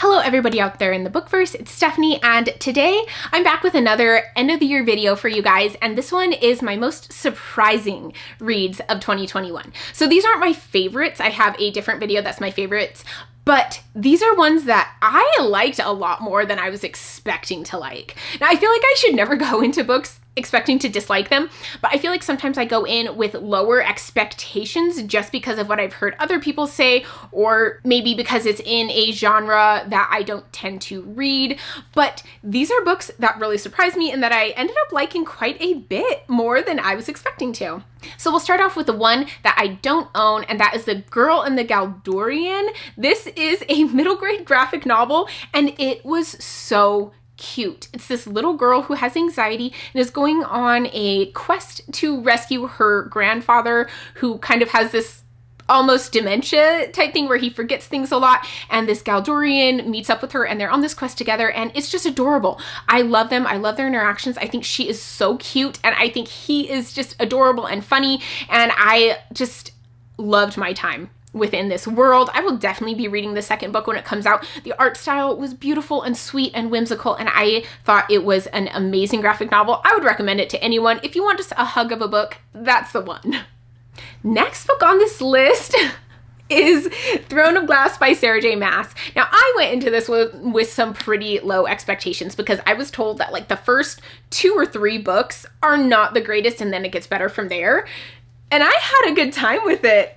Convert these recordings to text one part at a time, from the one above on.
Hello everybody out there in the bookverse, it's Stephanie, and today I'm back with another end of the year video for you guys, and this one is my most surprising reads of 2021. So these aren't my favorites. I have a different video that's my favorites, but these are ones that I liked a lot more than I was expecting to like. Now, I feel like I should never go into books expecting to dislike them, but I feel like sometimes I go in with lower expectations just because of what I've heard other people say, or maybe because it's in a genre that I don't tend to read. But these are books that really surprised me and that I ended up liking quite a bit more than I was expecting to. So we'll start off with the one that I don't own, and that is The Girl in the Galdurian. This is a middle grade graphic novel, and it was so cute. It's this little girl who has anxiety and is going on a quest to rescue her grandfather, who kind of has this almost dementia type thing where he forgets things a lot, and this Galdurian meets up with her and they're on this quest together, and it's just adorable. I love them. I love their interactions. I think she is so cute, and I think he is just adorable and funny, and I just loved my time within this world. I will definitely be reading the second book when it comes out. The art style was beautiful and sweet and whimsical, and I thought it was an amazing graphic novel. I would recommend it to anyone. If you want just a hug of a book, that's the one. Next book on this list is Throne of Glass by Sarah J. Maas. Now, I went into this with some pretty low expectations because I was told that like the first 2 or 3 books are not the greatest and then it gets better from there. And I had a good time with it.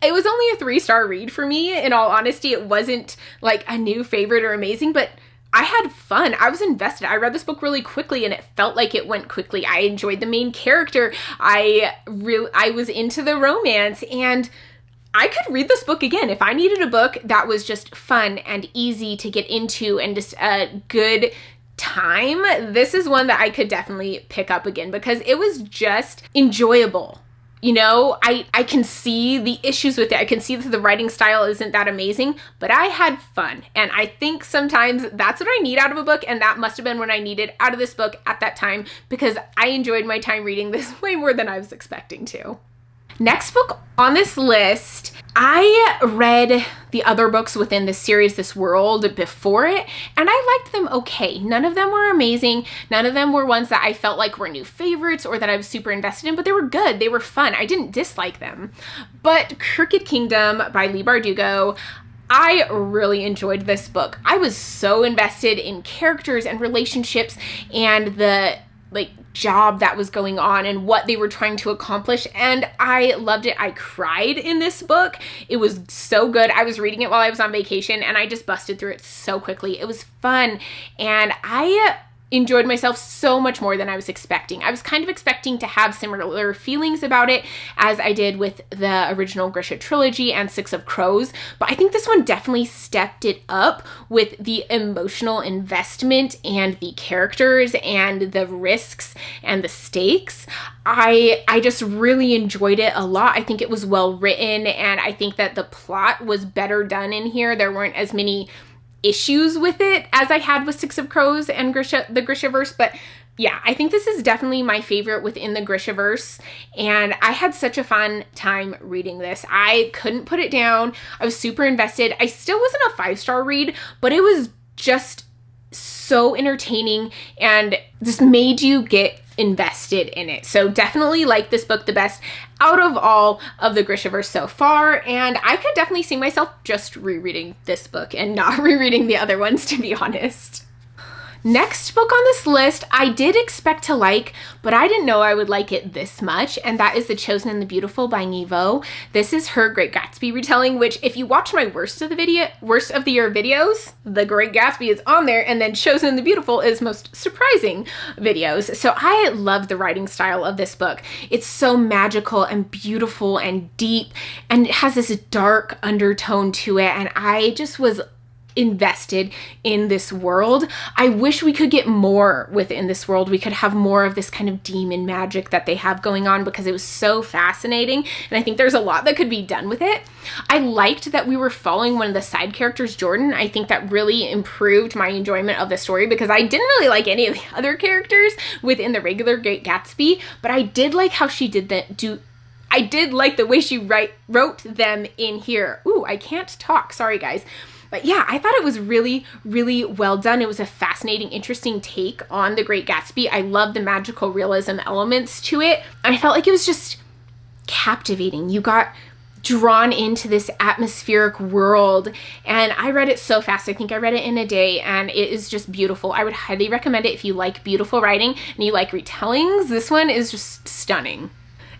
It was only a 3-star read for me. In all honesty, it wasn't like a new favorite or amazing, but I had fun. I was invested. I read this book really quickly and it felt like it went quickly. I enjoyed the main character. I was into the romance, and I could read this book again. If I needed a book that was just fun and easy to get into and just a good time, this is one that I could definitely pick up again because it was just enjoyable. You know, I can see the issues with it. I can see that the writing style isn't that amazing, but I had fun. And I think sometimes that's what I need out of a book, and that must have been what I needed out of this book at that time because I enjoyed my time reading this way more than I was expecting to. Next book on this list, I read the other books within this series, this world, before it, and I liked them okay. None of them were amazing. None of them were ones that I felt like were new favorites or that I was super invested in, but they were good. They were fun. I didn't dislike them. But Crooked Kingdom by Leigh Bardugo, I really enjoyed this book. I was so invested in characters and relationships and the job that was going on and what they were trying to accomplish, and I loved it. I cried in this book. It was so good. I was reading it while I was on vacation and I just busted through it so quickly. It was fun, and I enjoyed myself so much more than I was expecting. I was kind of expecting to have similar feelings about it as I did with the original Grisha trilogy and Six of Crows, but I think this one definitely stepped it up with the emotional investment and the characters and the risks and the stakes. I just really enjoyed it a lot. I think it was well written, and I think that the plot was better done in here. There weren't as many issues with it as I had with Six of Crows and the Grishaverse, but yeah, I think this is definitely my favorite within the Grishaverse, and I had such a fun time reading this. I couldn't put it down. I was super invested. I still wasn't a 5-star read, but it was just so entertaining and just made you get invested in it. So definitely like this book the best out of all of the Grishaverse so far, and I could definitely see myself just rereading this book and not rereading the other ones, to be honest. Next book on this list, I did expect to like, but I didn't know I would like it this much, and that is The Chosen and the Beautiful by Nghi Vo. This is her Great Gatsby retelling, which if you watch my worst of the year videos, The Great Gatsby is on there, and then Chosen and the Beautiful is most surprising videos. So I love the writing style of this book. It's so magical and beautiful and deep, and it has this dark undertone to it, and I just was invested in this world. I wish we could get more within this world. We could have more of this kind of demon magic that they have going on because it was so fascinating, and I think there's a lot that could be done with it. I liked that we were following one of the side characters, Jordan. I think that really improved my enjoyment of the story because I didn't really like any of the other characters within the regular Great Gatsby, but I did like how she did that. I did like the way she wrote them in here. Ooh, I can't talk. Sorry, guys. But yeah, I thought it was really, really well done. It was a fascinating, interesting take on The Great Gatsby. I love the magical realism elements to it. And I felt like it was just captivating. You got drawn into this atmospheric world, and I read it so fast. I think I read it in a day, and it is just beautiful. I would highly recommend it if you like beautiful writing and you like retellings. This one is just stunning.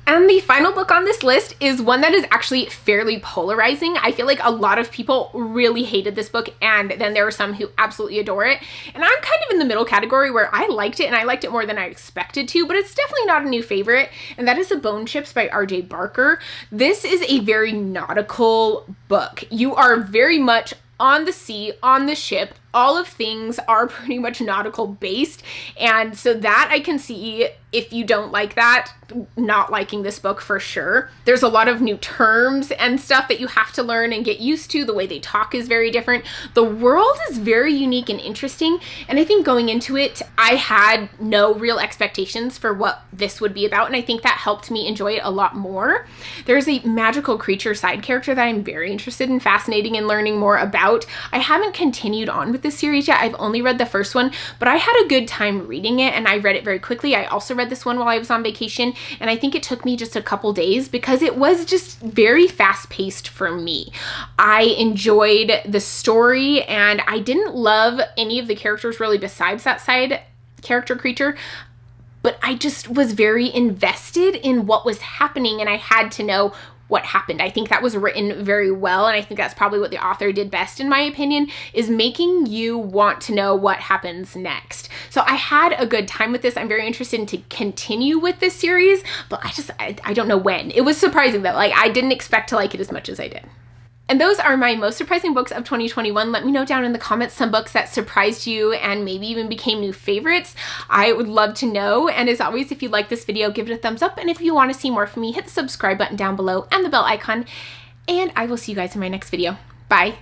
And the final book on this list is one that is actually fairly polarizing. I feel like a lot of people really hated this book, and then there were some who absolutely adore it. And I'm kind of in the middle category where I liked it, and I liked it more than I expected to, but it's definitely not a new favorite, and that is The Bone Ships by R.J. Barker. This is a very nautical book. You are very much on the sea, on the ship. All of things are pretty much nautical based, and so that I can see, if you don't like that, not liking this book for sure. There's a lot of new terms and stuff that you have to learn and get used to. The way they talk is very different. The world is very unique and interesting, and I think going into it, I had no real expectations for what this would be about, and I think that helped me enjoy it a lot more. There's a magical creature side character that I'm very interested in, fascinating, and learning more about. I haven't continued on with this series yet. I've only read the first one, but I had a good time reading it, and I read it very quickly. I also read this one while I was on vacation, and I think it took me just a couple days because it was just very fast-paced for me. I enjoyed the story, and I didn't love any of the characters really besides that side character creature, but I just was very invested in what was happening, and I had to know what happened. I think that was written very well, and I think that's probably what the author did best, in my opinion, is making you want to know what happens next. So I had a good time with this. I'm very interested in to continue with this series, but I don't know when. It was surprising though. Like, I didn't expect to like it as much as I did. And those are my most surprising books of 2021. Let me know down in the comments some books that surprised you and maybe even became new favorites. I would love to know. And as always, if you like this video, give it a thumbs up. And if you want to see more from me, hit the subscribe button down below and the bell icon. And I will see you guys in my next video. Bye.